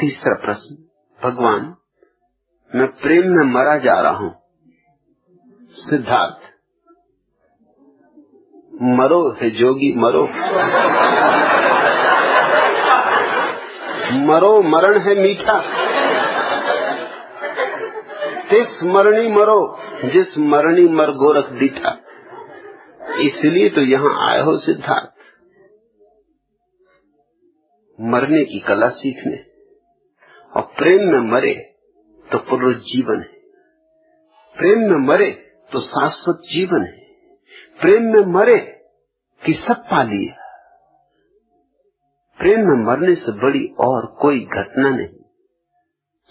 तीसरा प्रश्न, भगवान मैं प्रेम में मरा जा रहा हूं। सिद्धार्थ, मरो हे जोगी मरो, मरो मरण है मीठा, तिस मरणी मरो जिस मरणी मर गोरख दीठा। इसलिए तो यहाँ आए हो सिद्धार्थ, मरने की कला सीखने। और प्रेम में मरे तो पुनरुज्जीवन है, प्रेम में मरे तो शाश्वत जीवन है, प्रेम में मरे कि सब पा लिया। प्रेम में मरने से बड़ी और कोई घटना नहीं।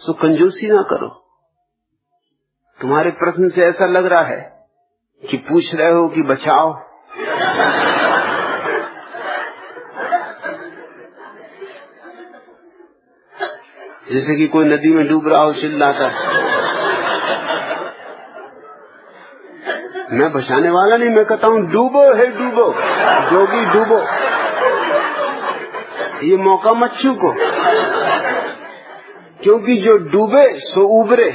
सो कंजूसी ना करो। तुम्हारे प्रश्न से ऐसा लग रहा है कि पूछ रहे हो कि बचाओ। जैसे कि कोई नदी में डूब रहा हो, चिल्लाता है। मैं बचाने वाला नहीं, मैं कहता हूं डूबो है डूबो, जोगी डूबो, ये मौका मत चूको, क्योंकि जो डूबे सो उबरे।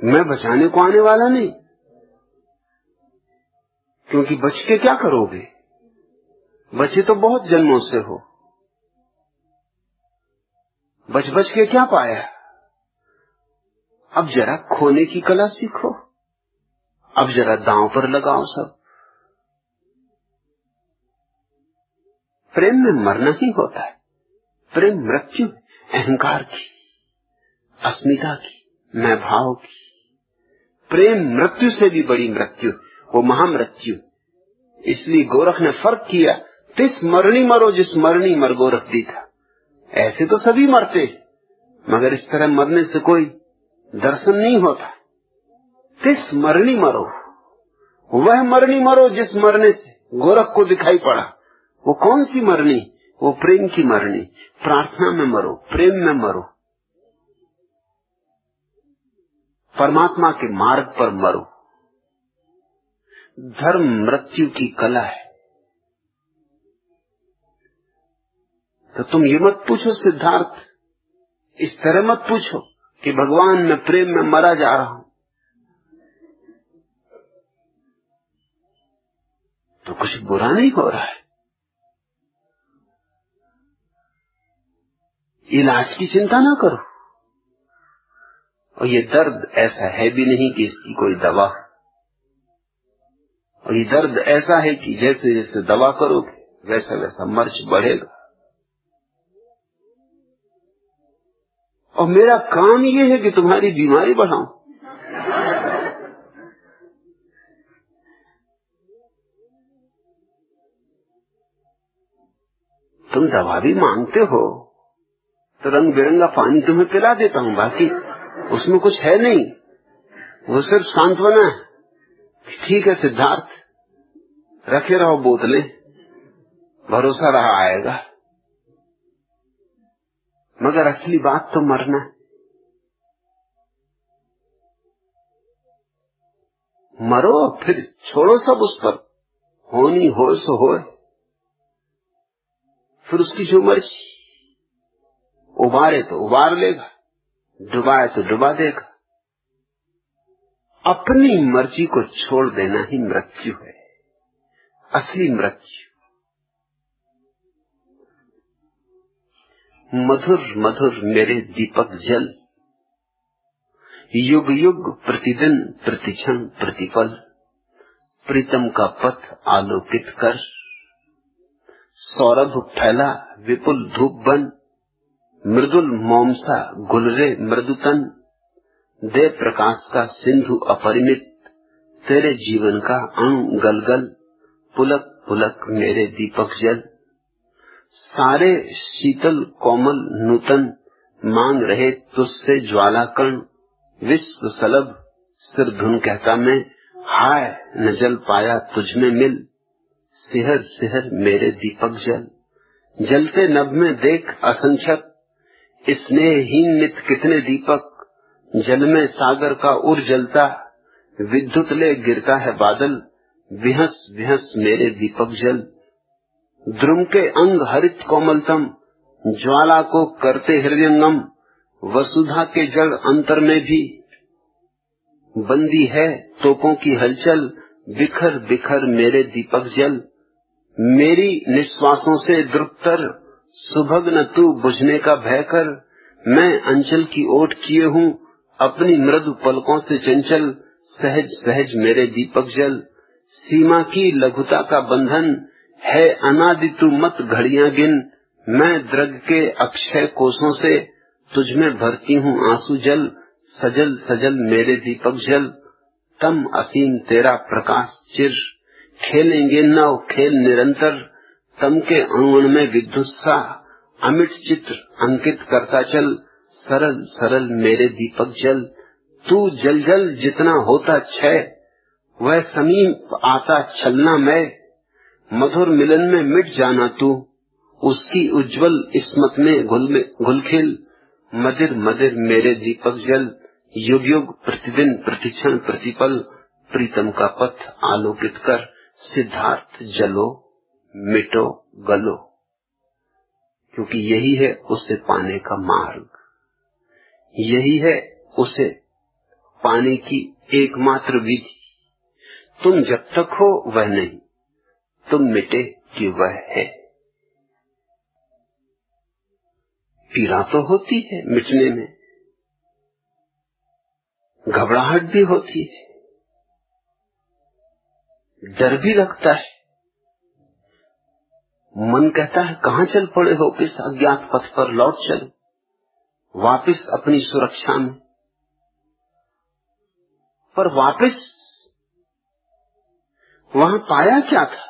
मैं बचाने को आने वाला नहीं, क्योंकि बच के क्या करोगे? बचे तो बहुत जन्मों से हो, बच बच के क्या पाया? अब जरा खोने की कला सीखो, अब जरा दांव पर लगाओ सब। प्रेम में मरना ही होता है। प्रेम मृत्यु अहंकार की, अस्मिता की, मैं भाव की। प्रेम मृत्यु से भी बड़ी मृत्यु, वो महामृत्यु। इसलिए गोरख ने फर्क किया, तिस मरणी मरो जिस मरणी मर गोरख दी था। ऐसे तो सभी मरते, मगर इस तरह मरने से कोई दर्शन नहीं होता। तिस मरणी मरो, वह मरणी मरो जिस मरने से गोरख को दिखाई पड़ा। वो कौन सी मरनी? वो प्रेम की मरनी। प्रार्थना में मरो, प्रेम में मरो, परमात्मा के मार्ग पर मरो। धर्म मृत्यु की कला है। तो तुम ये मत पूछो सिद्धार्थ, इस तरह मत पूछो कि भगवान मैं प्रेम में मरा जा रहा हूं, तो कुछ बुरा नहीं हो रहा है। इलाज की चिंता ना करो। और ये दर्द ऐसा है भी नहीं कि इसकी कोई दवा। और ये दर्द ऐसा है कि जैसे जैसे दवा करोगे वैसा वैसा मर्च बढ़ेगा। और मेरा काम ये है कि तुम्हारी बीमारी बढ़ाऊं। तुम दवा भी मांगते हो तो रंग बिरंगा पानी तुम्हें पिला देता हूं, बाकी उसमें कुछ है नहीं, वो सिर्फ सांत्वना है। ठीक है सिद्धार्थ, रखे रहो बोतलें, भरोसा रहा आएगा। मगर असली बात तो मरना है। मरो फिर छोड़ो सब उस पर, होनी हो सो होए, फिर उसकी जो मर्जी। उबारे तो उबार लेगा, डुबाए तो डुबा देगा। अपनी मर्जी को छोड़ देना ही मृत्यु है, असली मृत्यु। मधुर मधुर मेरे दीपक जल, युग युग प्रतिदिन प्रतिक्षण प्रतिपल, प्रीतम का पथ आलोकित कर। सौरभ फैला विपुल धूप बन, मृदुल मोमसा गुलरे मृदुतन। दे प्रकाश का सिंधु अपरिमित, तेरे जीवन का अणु गलगल। पुलक पुलक मेरे दीपक जल, सारे शीतल कोमल नूतन। मांग रहे तुझसे ज्वाला कण, विश्व सलभ सिर धुन कहता मैं। हाय न जल पाया तुझ में मिल, सिहर सिहर मेरे दीपक जल। जलते नभ में देख असंख्यक, स्नेहहीन नित कितने दीपक। जल में सागर का उर जलता, विद्युत ले गिरता है बादल। विहस विहस मेरे दीपक जल, द्रुम के अंग हरित कोमलतम, ज्वाला को करते हृदयंगम। वसुधा के जड़ अंतर में भी बंदी है तोपों की हलचल, बिखर बिखर मेरे दीपक जल। मेरी निश्वासों से द्रुपतर, सुभग न तू बुझने का भय कर। मैं अंचल की ओट किए हूँ, अपनी मृदु पलकों से चंचल, सहज सहज मेरे दीपक जल। सीमा की लघुता का बंधन है अनादि, तू मत घड़ियां गिन। मैं द्रग के अक्षय कोषों से तुझमें भरती हूँ आंसू जल, सजल सजल मेरे दीपक जल। तम असीम तेरा प्रकाश चिर, खेलेंगे नव खेल निरंतर। तम के अणुअण में विद्युत्साह, अमिट चित्र अंकित करता चल, सरल सरल मेरे दीपक जल। तू जल जल जितना होता क्षय, वह समीप आता छलना मैं। मधुर मिलन में मिट जाना तू, उसकी उज्जवल इस्मत में घुलखिल। मदिर मदिर मेरे दीपक जल, युग युग प्रतिदिन प्रतिक्षण प्रतिपल। प्रीतम का पथ आलोकित कर, सिद्धार्थ जलो मिटो गलो। क्योंकि यही है उसे पाने का मार्ग, यही है उसे पाने की एकमात्र विधि। तुम जब तक हो वह नहीं, तुम मिटे कि वह है। पीड़ा तो होती है मिटने में, घबराहट भी होती है, डर भी लगता है। मन कहता है कहां चल पड़े हो, किस अज्ञात पथ पर लौट चलो वापिस अपनी सुरक्षा में। पर वापिस वहां पाया क्या था,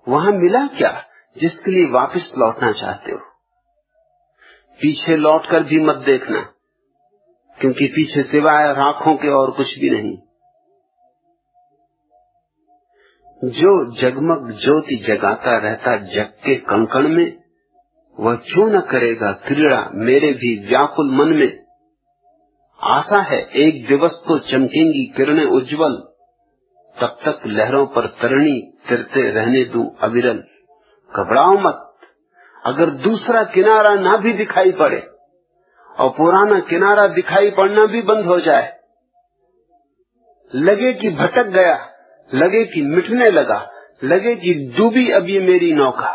वहां मिला क्या जिसके लिए वापिस लौटना चाहते हो। पीछे लौटकर भी मत देखना, क्योंकि पीछे सिवाय राखों के और कुछ भी नहीं। जो जगमग ज्योति जगाता रहता जग के कंकण में, वह क्यों न करेगा क्रीड़ा मेरे भी व्याकुल मन में। आशा है एक दिवस तो चमकेंगी किरणें उज्जवल, तब तक लहरों पर तरणी तिरते रहने दूं अविरल। घबराओ मत, अगर दूसरा किनारा ना भी दिखाई पड़े और पुराना किनारा दिखाई पड़ना भी बंद हो जाए, लगे कि भटक गया, लगे कि मिटने लगा, लगे कि डूबी अब ये मेरी नौका,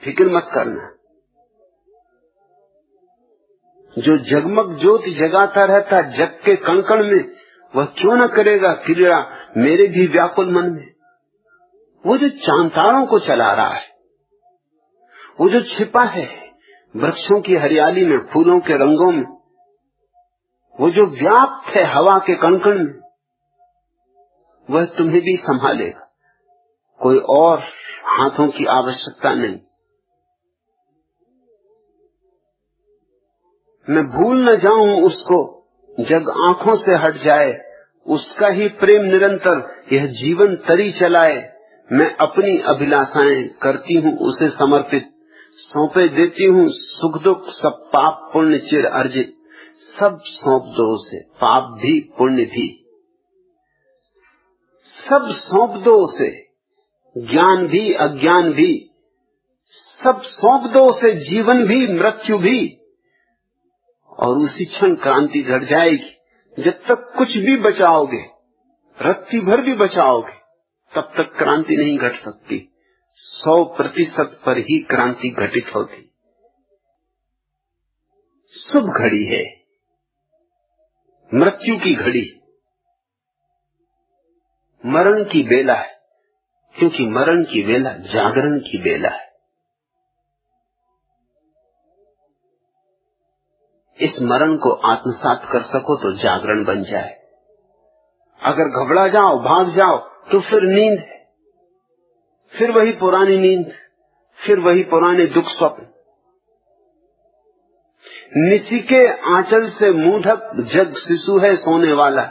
फिक्र मत करना। जो जगमग ज्योति जगाता रहता जग के कणकण में, वह क्यों न करेगा क्रीड़ा मेरे भी व्याकुल मन में। वो जो चांतारों को चला रहा है, वो जो छिपा है वृक्षों की हरियाली में, फूलों के रंगों में, वो जो व्याप्त है हवा के कणकण में, वह तुम्हें भी संभालेगा। कोई और हाथों की आवश्यकता नहीं। मैं भूल न जाऊं उसको जग आंखों से हट जाए, उसका ही प्रेम निरंतर यह जीवन तरी चलाए। मैं अपनी अभिलाषाएं करती हूँ उसे समर्पित, सौंपे देती हूँ सुख दुख सब पाप पुण्य चिर अर्जित। सब सौंप दो उसे, पाप भी पुण्य भी, सब सौंप दो उसे, ज्ञान भी अज्ञान भी, सब सौंप दो उसे, जीवन भी मृत्यु भी। और उसी क्षण क्रांति घट जाएगी। जब तक कुछ भी बचाओगे, रत्ती भर भी बचाओगे, तब तक क्रांति नहीं घट सकती। 100% पर ही क्रांति घटित होती। शुभ घड़ी है मृत्यु की घड़ी, मरण की बेला है, क्योंकि मरण की बेला जागरण की बेला है। इस मरण को आत्मसात कर सको तो जागरण बन जाए। अगर घबरा जाओ, भाग जाओ, तो फिर नींद है, फिर वही पुरानी नींद, फिर वही पुराने दुख स्वप्न। निसी के आंचल से मूढ़क जग शिशु है सोने वाला,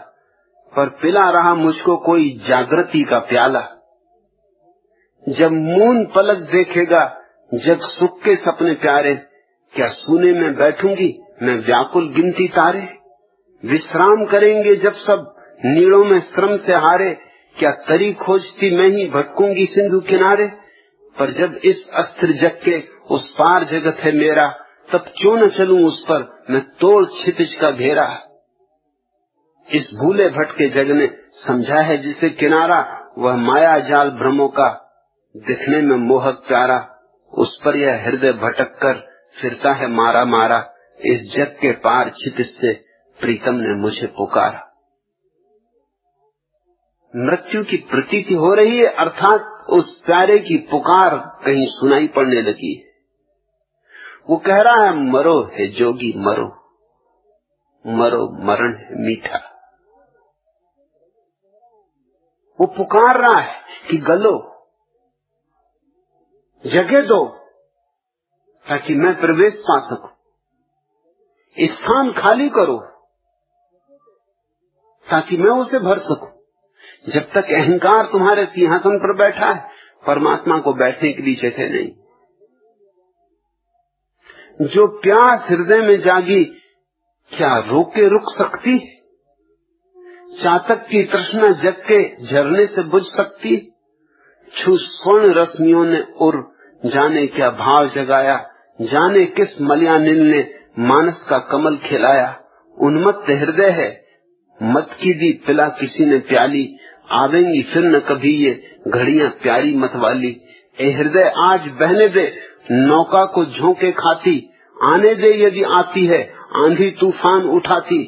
पर पिला रहा मुझको कोई जागृति का प्याला। जब मून पलक देखेगा जग सुख के सपने प्यारे, क्या सोने में बैठूंगी मैं व्याकुल गिनती तारे। विश्राम करेंगे जब सब नीड़ों में श्रम से हारे, क्या तरी खोजती मैं ही भटकूंगी सिंधु किनारे, पर जब इस अस्थिर जग के उस पार जगत है मेरा, तब क्यों न चलूं उस पर मैं तोड़ क्षितिज का घेरा। इस भूले भटके जग ने समझा है जिसे किनारा, वह माया जाल भ्रमों का दिखने में मोहक प्यारा। उस पर यह हृदय भटक कर फिरता है मारा मारा, इस जग के पार क्षितिज से प्रीतम ने मुझे पुकारा। मृत्यु की प्रतीति हो रही है, अर्थात उस प्यारे की पुकार कहीं सुनाई पड़ने लगी है। वो कह रहा है मरो है जोगी मरो, मरो मरण है मीठा। वो पुकार रहा है कि गलो, जगह दो ताकि मैं प्रवेश पा सकूं, स्थान खाली करो ताकि मैं उसे भर सकूं। जब तक अहंकार तुम्हारे सिंहासन पर बैठा है, परमात्मा को बैठने के लिए जगह नहीं। जो प्यास हृदय में जागी, क्या रोके रुक सकती? चातक की तृष्णा जग के झरने से बुझ सकती? छू स्वर्ण रश्मियों ने उर जाने क्या भाव जगाया, जाने किस मलयानिल ने मानस का कमल खिलाया। उन्मत्त हृदय है, मत की दी पिला किसी ने प्याली, आवेंगी फिर न कभी ये घड़ियां प्यारी मत वाली। ए हृदय आज बहने दे नौका को झोंके खाती, आने दे यदि आती है आंधी तूफान उठाती।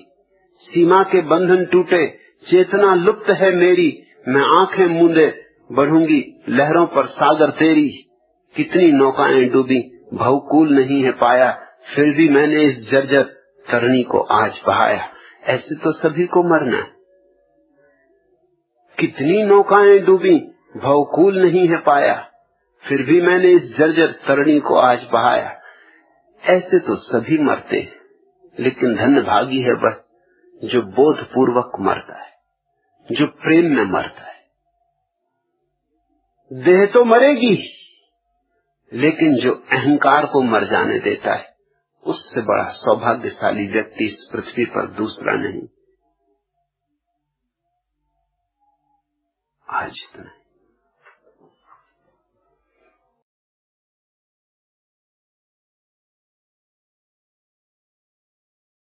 सीमा के बंधन टूटे चेतना लुप्त है मेरी, मैं आंखें मूंदे बढ़ूंगी लहरों पर सागर तेरी। कितनी नौकाएं डूबी भवकूल नहीं है पाया, फिर भी मैंने इस जर्जर तरणी को आज बहाया। ऐसे तो सभी को मरना है। कितनी नौकाएं डूबी भवकूल नहीं है पाया, फिर भी मैंने इस जर्जर तरणी को आज बहाया। ऐसे तो सभी मरते हैं, लेकिन धन्यभागी है वह जो बोध पूर्वक मरता है, जो प्रेम में मरता है। देह तो मरेगी, लेकिन जो अहंकार को मर जाने देता है, उससे बड़ा सौभाग्यशाली व्यक्ति इस पृथ्वी पर दूसरा नहीं। आज इतना।